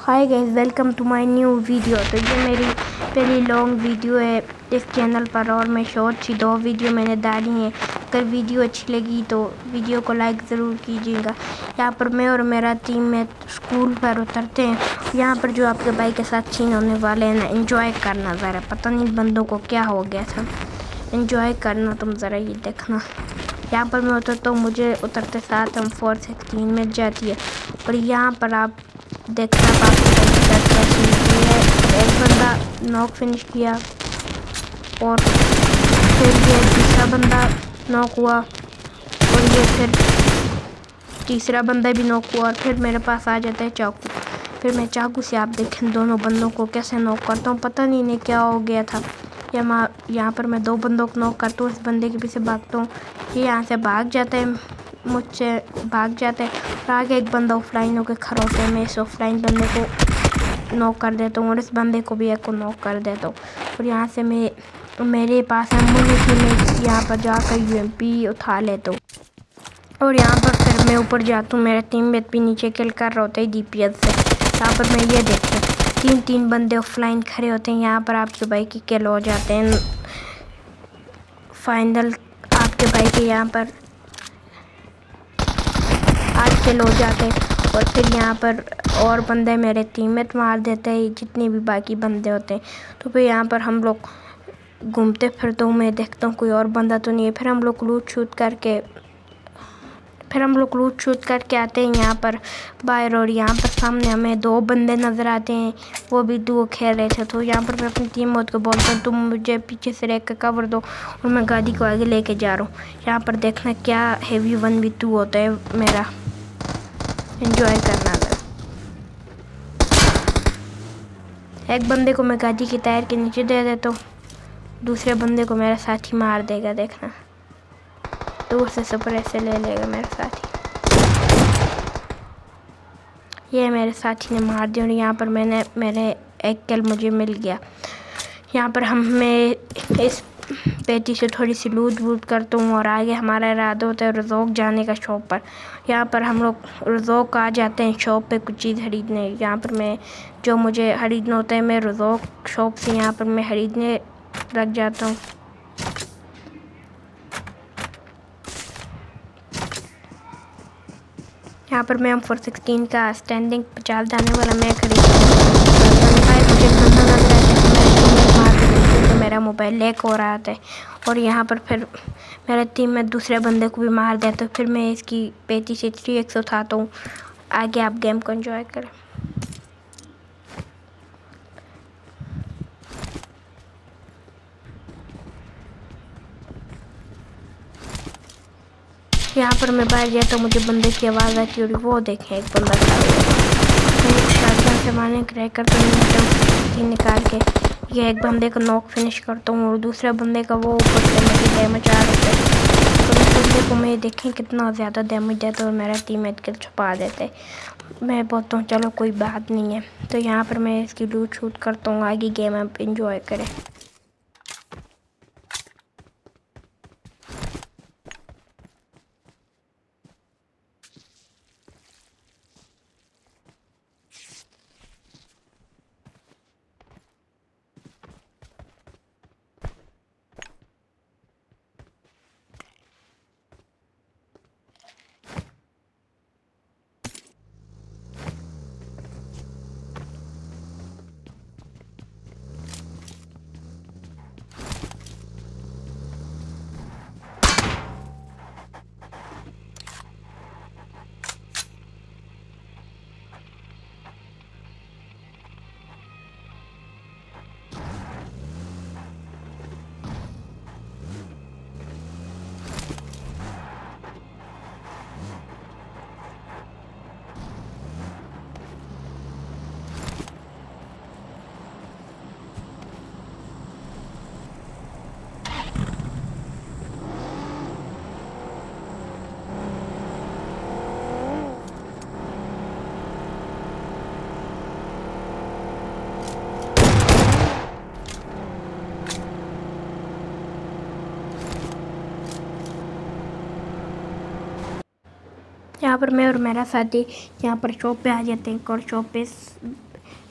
Hi guys, welcome to my new video. तो ये मेरी पहली लॉन्ग वीडियो है इस चैनल पर और मैं शॉर्ट सी 2 वीडियो मैंने डाली हैं। अगर वीडियो अच्छी लगी तो वीडियो को लाइक ज़रूर कीजिएगा। यहाँ पर मैं और मेरा टीम में स्कूल पर उतरते हैं। यहाँ पर जो आपके भाई के साथ सीन होने वाले हैं ना, एंजॉय करना ज़रा। पता नहीं बंदों को क्या हो गया था, एंजॉय करना तुम ज़रा, ये देखना। यहाँ पर मैं उतरता हूँ, मुझे उतरते साथ हम 416 मिल जाती है। और यहाँ पर आप देखना एक बंदा नॉक फिनिश किया और फिर ये दूसरा बंदा नॉक हुआ और ये फिर तीसरा बंदा भी नॉक हुआ और फिर मेरे पास आ जाता है चाकू। फिर मैं चाकू से आप देखें दोनों बंदों को कैसे नॉक करता हूँ। पता नहीं इन्हें क्या हो गया था। यहाँ पर मैं 2 बंदों को नॉक करता हूँ, इस बंदे के पीछे भागता हूँ, ये यहाँ से भाग जाता है, मुझसे भाग जाता है और आगे एक बंदा ऑफलाइन होकर खड़ा होता है। मैं इस ऑफलाइन बंदे को नॉक कर देता हूँ और इस बंदे को भी एक को नॉक कर देता हूँ। और यहाँ से मेरे पास एम्बुलेंस में यहाँ पर जाकर यूएमपी उठा लेता हूँ और यहाँ पर फिर मैं ऊपर जाता हूँ। मेरा टीममेट भी नीचे किल कर रहा होता है डीपीएस से। यहाँ पर मैं ये देखते 3 बंदे ऑफलाइन खड़े होते हैं। यहाँ पर आपके भाई की किल हो जाते हैं फाइनल। आपके भाई के यहाँ पर 8 किल हो जाते हैं और फिर यहाँ पर और बंदे मेरे टीममेट मार देते हैं, जितने भी बाकी बंदे होते हैं। तो फिर यहाँ पर हम लोग घूमते फिरते हूँ, मैं देखता हूँ कोई और बंदा तो नहीं है। फिर हम लोग लूट शूट करके आते हैं यहाँ पर बाहर। और यहाँ पर सामने हमें 2 बंदे नज़र आते हैं, वो भी डुओ खेल रहे थे। तो यहाँ पर मैं अपनी टीम को बोलता हूँ तुम मुझे पीछे से रह कर कवर दो और मैं गाड़ी को आगे लेके जा रहा हूँ। यहाँ पर देखना क्या हेवी 1v2 होता है मेरा, एंजॉय करना। एक बंदे को मैं गाड़ी के टायर के नीचे दे देता हूँ, दूसरे बंदे को मेरा साथी मार देगा। देखना दूर से सप्रेसर ले लेगा मेरा साथी। ये मेरे साथी ने मार दिया और यहाँ पर मेरे एक किल मुझे मिल गया। यहाँ पर मैं इस पेटी से थोड़ी सी लूट वूट करता हूँ और आगे हमारा इरादा होता है रज़ोक जाने का शॉप पर। यहाँ पर हम लोग रज़ोक आ जाते हैं शॉप पे कुछ चीज़ खरीदने। यहाँ पर मैं जो मुझे खरीदना होता है मैं रज़ोक शॉप से यहाँ पर मैं खरीदने लग जाता हूँ। यहाँ पर मैं M416 का स्टैंडिंग 50 जाने वाला मैं तो मेरा मोबाइल लैग हो रहा था और यहाँ पर फिर मेरा टीम में दूसरे बंदे को भी मार दिया। तो फिर मैं इसकी पेटी से 3x उठाता हूँ। आगे आप गेम को एंजॉय करें। यहाँ पर मैं बाहर गया तो मुझे बंदे की आवाज़ आती और वो देखें एक बंदा से मारने क्रैकर तो निकाल के ये एक बंदे का नॉक फिनिश करता हूँ और दूसरे बंदे का वो ऊपर से मेरी डैमेज आ रहा है। तो उस बंदे को मैं देखें कितना ज़्यादा डैमेज देता है और मेरा टीममेट किल छुपा देते हैं। मैं बोलता हूँ चलो कोई बात नहीं है। तो यहाँ पर मैं इसकी लूट शूट करता हूँ। आगे गेम आप इंजॉय करें। यहाँ पर मैं और मेरा साथी यहाँ पर शॉप पे आ जाते हैं और शॉप पे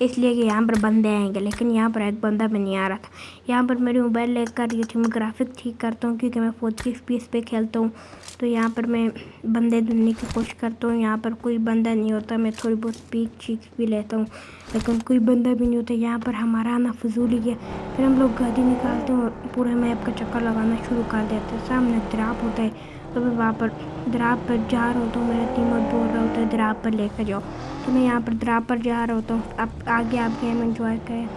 इसलिए कि यहाँ पर बंदे आएंगे, लेकिन यहाँ पर एक बंदा भी नहीं आ रहा था। यहाँ पर मेरी मोबाइल लेकर ये थी, मैं ग्राफिक ठीक करता हूँ क्योंकि मैं 4K FPS पे खेलता हूँ। तो यहाँ पर मैं बंदे ढूंढने की कोशिश करता हूँ। यहाँ पर कोई बंदा नहीं होता, मैं थोड़ी बहुत पीक चीख भी लेता हूँ, लेकिन कोई बंदा भी नहीं होता। यहाँ पर हमारा आना फजूल ही है। फिर हम लोग गाड़ी निकालते हैं और पूरे मैप का चक्कर लगाना शुरू कर देते हैं। सामने ड्राप होता है, तो मैं वहाँ पर ड्राप पर जा रहा होता हूँ। मेरा टीममेट बोल रहा होता है ड्राप पर लेकर जाओ, तो मैं यहाँ पर ड्राप पर जा रहा होता हूँ। अब आगे आप गेम एंजॉय करें।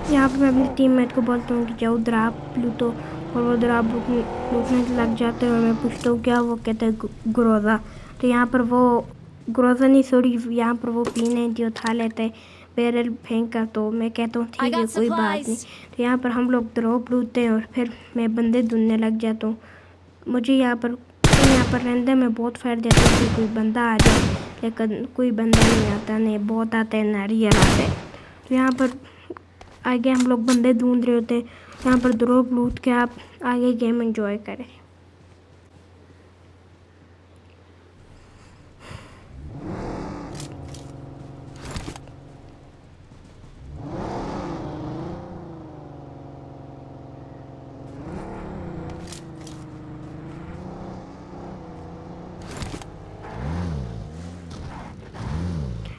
यहाँ पर मैं अपनी टीममेट को बोलता हूँ कि जाओ ड्राप लूटो, और वो ड्राप लूटने लग जाते हैं। और मैं पूछता हूँ क्या, वो कहते हैं ग्रोजा। तो यहाँ पर वो ग्रोजा नहीं, सॉरी, यहाँ पर वो पीने जो था लेते हैं बैरल फेंक कर। तो मैं कहता हूँ ठीक है कोई बात नहीं। तो यहाँ पर हम लोग ड्रॉप लूटते हैं और फिर मैं बंदे ढूंढने लग जाता हूँ। मुझे यहाँ पर रहने में बहुत फायर देता है कि कोई बंदा आ जाए, लेकिन कोई बंदा नहीं आता, नहीं बहुत आता है ना रियल आता है। तो यहाँ पर आगे हम लोग बंदे ढूंढ रहे होते हैं। यहाँ पर ड्रॉप लूट के आप आगे गेम एंजॉय करें।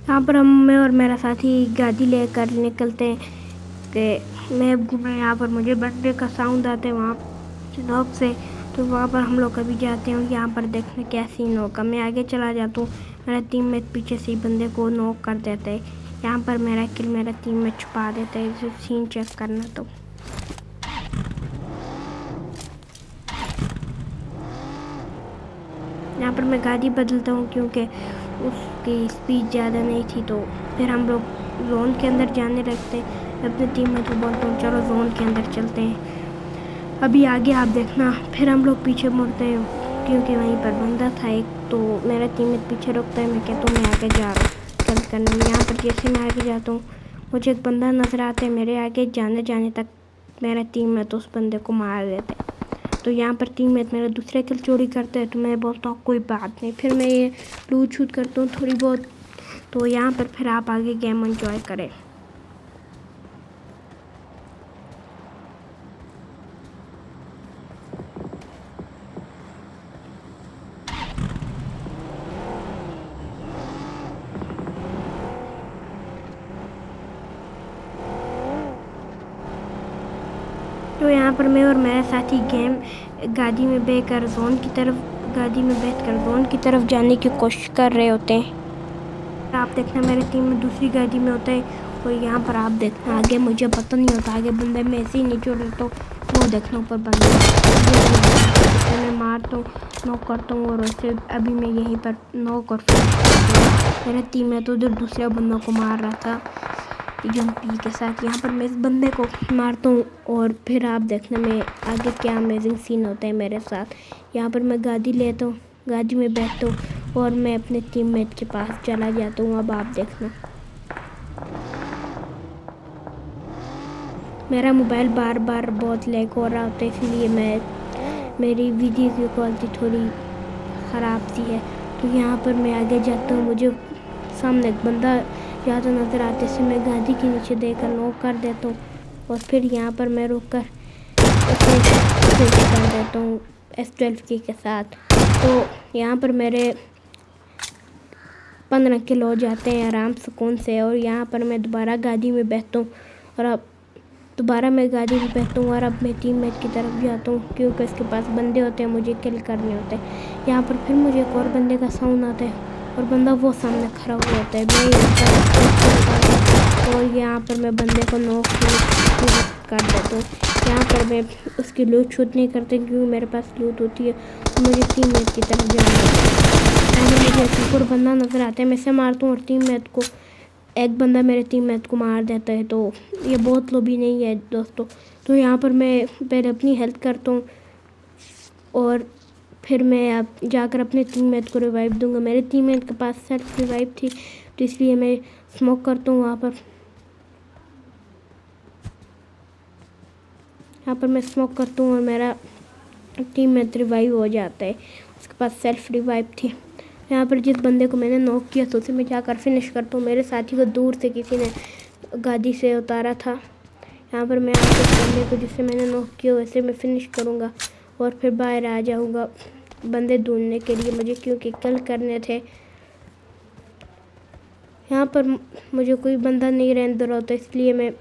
यहाँ पर मैं और मेरा साथी गाड़ी लेकर निकलते हैं कि मैं घूमे। यहाँ पर मुझे बर्थडे का साउंड आता है वहाँ नॉक से, तो वहाँ पर हम लोग कभी जाते हैं। यहाँ पर देखने क्या सीन होगा। मैं आगे चला जाता हूँ, मेरा टीममेट पीछे से ही बंदे को नॉक कर देता है। यहाँ पर मेरा किल मेरा टीममेट छुपा देता है। इसे सीन चेक करना। तो यहाँ पर मैं गाड़ी बदलता हूँ क्योंकि उसकी स्पीड ज़्यादा नहीं थी। तो फिर हम लोग जोन के अंदर जाने लगते हैं। अपने टीममेट को बोलता हूँ चलो जोन के अंदर चलते हैं, अभी आगे आप देखना। फिर हम लोग पीछे मुड़ते हैं क्योंकि वहीं पर बंदा था एक। तो मेरा टीममेट पीछे रुकता है, मैं कहता हूँ मैं आगे जा रहा हूँ किल करने में। यहाँ पर जैसे मैं आगे जाता हूँ मुझे एक बंदा नज़र आता है। मेरे आगे जाने तक मेरा टीममेट उस बंदे को मार देता है। तो यहाँ पर टीममेट मेरा दूसरे किल चोरी करता है। तो मैं बोलता हूँ कोई बात नहीं, फिर मैं ये लूट शूट करता हूँ थोड़ी बहुत। तो यहाँ पर फिर आप आगे गेम एंजॉय करें। तो यहाँ पर मैं और मेरा साथी गाड़ी में बैठकर जोन की तरफ जाने की कोशिश कर रहे होते हैं। आप देखना मेरी टीम में दूसरी गाड़ी में होता है। और यहाँ पर आप देखना आगे मुझे पता नहीं होता, आगे बंदे में ऐसे ही नहीं छोड़ रहे। तो वो देखना ऊपर बंदे मैं मारता हूँ, नॉक करता हूँ। और वैसे अभी मैं यहीं पर नॉक और मेरा टीम में तो जो दूसरा बंदों को मार रहा था पी के साथ। यहाँ पर मैं इस बंदे को मारता हूँ और फिर आप देखना मैं आगे क्या अमेजिंग सीन होता है मेरे साथ। यहाँ पर मैं गाड़ी लेता हूँ, गाड़ी में बैठता हूँ और मैं अपने टीममेट के पास चला जाता हूँ। अब आप देखना मेरा मोबाइल बार बार बहुत लैग हो रहा होता है, इसलिए मेरी वीडियो की क्वालिटी थोड़ी ख़राब सी है। तो यहाँ पर मैं आगे जाता हूँ, मुझे सामने एक बंदा ज़्यादा नज़र आते से मैं गाड़ी के नीचे देकर नॉक कर देता हूँ। और फिर यहाँ पर मैं रुक कर उसे कर देता हूँ S12 के साथ। तो यहाँ पर मेरे 15 किल हो जाते हैं आराम सुकून से। और यहाँ पर मैं दोबारा गाड़ी में बैठता हूँ और अब मैं टीममेट की तरफ जाता हूँ क्योंकि उसके पास बंदे होते हैं, मुझे किल करने होते हैं। यहाँ पर फिर मुझे एक और बंदे का साउंड आता है और बंदा वो सामने खड़ा हुआ होता है। मैं और यहाँ पर मैं बंदे को नॉक कर देता हूँ। यहाँ पर मैं उसकी लूट शूट नहीं करता क्योंकि मेरे पास लूट होती है। मुझे टीममेट की तरफ जाना है। मुझे एक और बंदा नज़र आता है, मैं से मारता हूँ और टीममेट को एक बंदा मेरे टीममेट को मार देता है। तो ये बहुत लोभी नहीं है दोस्तों। तो यहाँ पर मैं पहले अपनी हेल्प करता हूँ और फिर मैं अब जाकर अपने टीममेट को रिवाइव दूंगा। मेरे टीममेट के पास सेल्फ रिवाइव थी तो इसलिए मैं स्मोक करता हूँ। यहाँ पर मैं स्मोक करता हूँ और मेरा टीममेट रिवाइव हो जाता है। उसके पास सेल्फ रिवाइव थी। यहाँ पर जिस बंदे को मैंने नॉक किया तो उसे मैं जाकर फिनिश करता हूँ। मेरे साथी को दूर से किसी ने गाड़ी से उतारा था। यहाँ पर मैं आके उस बंदे को जिससे मैंने नॉक किया वैसे मैं फिनिश करूँगा और फिर बाहर आ जाऊँगा बंदे ढूंढने के लिए मुझे, क्योंकि किल करने थे। यहाँ पर मुझे कोई बंदा नहीं रहने दे रहा था, इसलिए मैं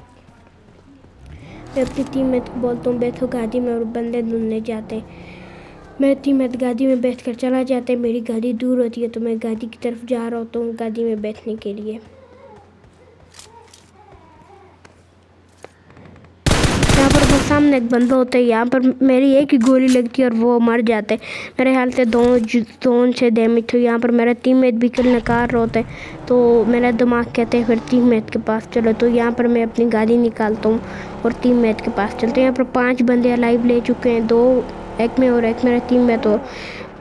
अपनी टीममेट को बोलता हूँ बैठो गाड़ी में और बंदे ढूंढने जाते हैं। मेरे टीममेट गाड़ी में बैठकर चला जाता है। मेरी गाड़ी दूर होती है तो मैं गाड़ी की तरफ जा रहा होता हूँ गाड़ी में बैठने के लिए। यहाँ पर वो सामने एक बंदा होता है। यहाँ पर मेरी एक ही गोली लगती है और वो मर जाते हैं। मेरे ख्याल से दोनों से डैमेज हुई। यहाँ पर मेरा टीममेट भी किल नकार रहा होता है तो मेरा दिमाग कहते हैं फिर टीममेट के पास चलो। तो यहाँ पर मैं अपनी गाड़ी निकालता हूँ और टीममेट के पास चलते हैं। यहाँ पर 5 बंदे अलाइव ले चुके हैं, 2 एक में और एक मेरा टीममेट और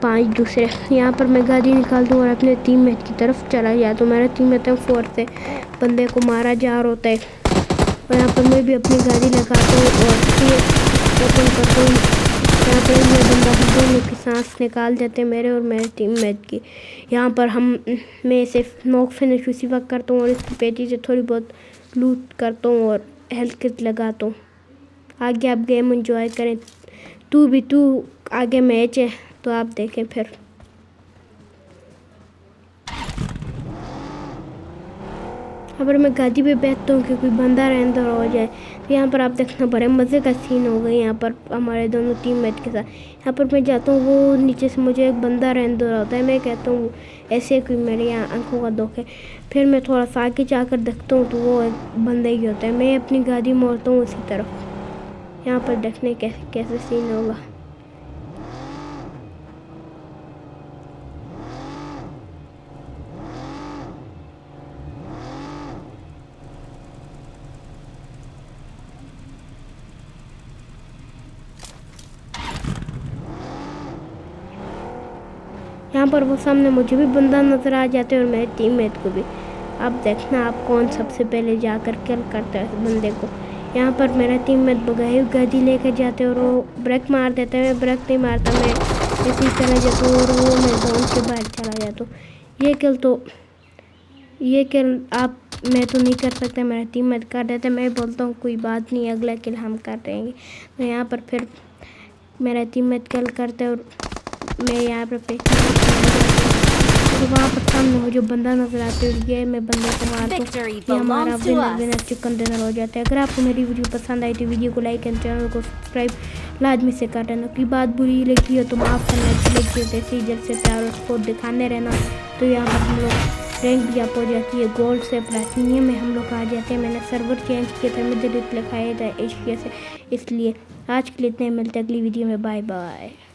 5 दूसरे। यहाँ पर मैं गाड़ी निकालता हूँ और अपने टीममेट की तरफ चला जाता हूँ। मेरा टीममेट फोर्स से बंदे को मारा जा रहा होता है और यहाँ पर मैं भी अपनी गाड़ी लगाता हूँ और फिर ओपन करता हूँ। यहाँ पर ये बंदा दोनों की सांस निकाल देते हैं, मेरे और मेरे टीममेट की। यहाँ पर मैं सिर्फ नॉक फिनिश उसी वक्त करता हूँ और इसकी पेटी से थोड़ी बहुत लूट करता हूँ और हेल्थ किट लगाता हूँ। आगे आप गेम एंजॉय करें। तू आगे मैच है तो आप देखें फिर। यहाँ पर मैं गाड़ी पे बैठता हूँ कि कोई बंदा रहने हो जाए। तो यहाँ पर आप देखना बड़े मज़े का सीन हो गया यहाँ पर हमारे दोनों टीममेट के साथ। यहाँ पर मैं जाता हूँ, वो नीचे से मुझे एक बंदा रहने दे रहा होता है। मैं कहता हूँ ऐसे कोई मेरे यहाँ आंखों का दुख है। फिर मैं थोड़ा सा आगे जाकर देखता हूँ तो वो एक बंदा ही होता है। मैं अपनी गाड़ी मोड़ता हूँ उसी तरफ। यहाँ पर देखने कैसे सीन होगा। यहाँ पर वो सामने मुझे भी बंदा नज़र आ जाते हैं और मेरे टीममेट को भी। अब देखना आप कौन सबसे पहले जाकर किल करता है बंदे को। यहाँ पर मेरा टीममेट बगाई गाड़ी लेकर जाते हैं और वो ब्रेक मार देता है। मैं ब्रेक नहीं मारता, मैं इसी तरह जाता हूँ और वो मैं जोन के बाहर चला जाता हूँ। ये किल मैं तो नहीं कर सकता, मेरा टीममेट कर देता है। मैं बोलता हूँ कोई बात नहीं, अगला किल हम कर देंगे। तो यहाँ पर फिर मेरा टीममेट किल करता है और मैं यहाँ पर तो वहाँ पर सामने मुझे बंदा नजर आता है। ये मैं बंदे को मारता हूँ, ये हमारा विनर चिकन डिनर हो जाता है। अगर आपको मेरी वीडियो पसंद आई तो वीडियो को लाइक एंड चैनल को सब्सक्राइब लाजमी से कर देना। कोई बात बुरी लगी हो तो माफ़ करना। जैसे जल्द से प्यार और सपोर्ट दिखाने रहना। तो यहाँ पर हम लोग रैंक भी अप हो जाती है, गोल्ड से प्लैटिनियम में हम लोग आ जाते हैं। मैंने सर्वर चेंज किया था, मुझे लिखाया था एशिया से, इसलिए आज के लिए इतने मिलते अगली वीडियो में। Bye bye.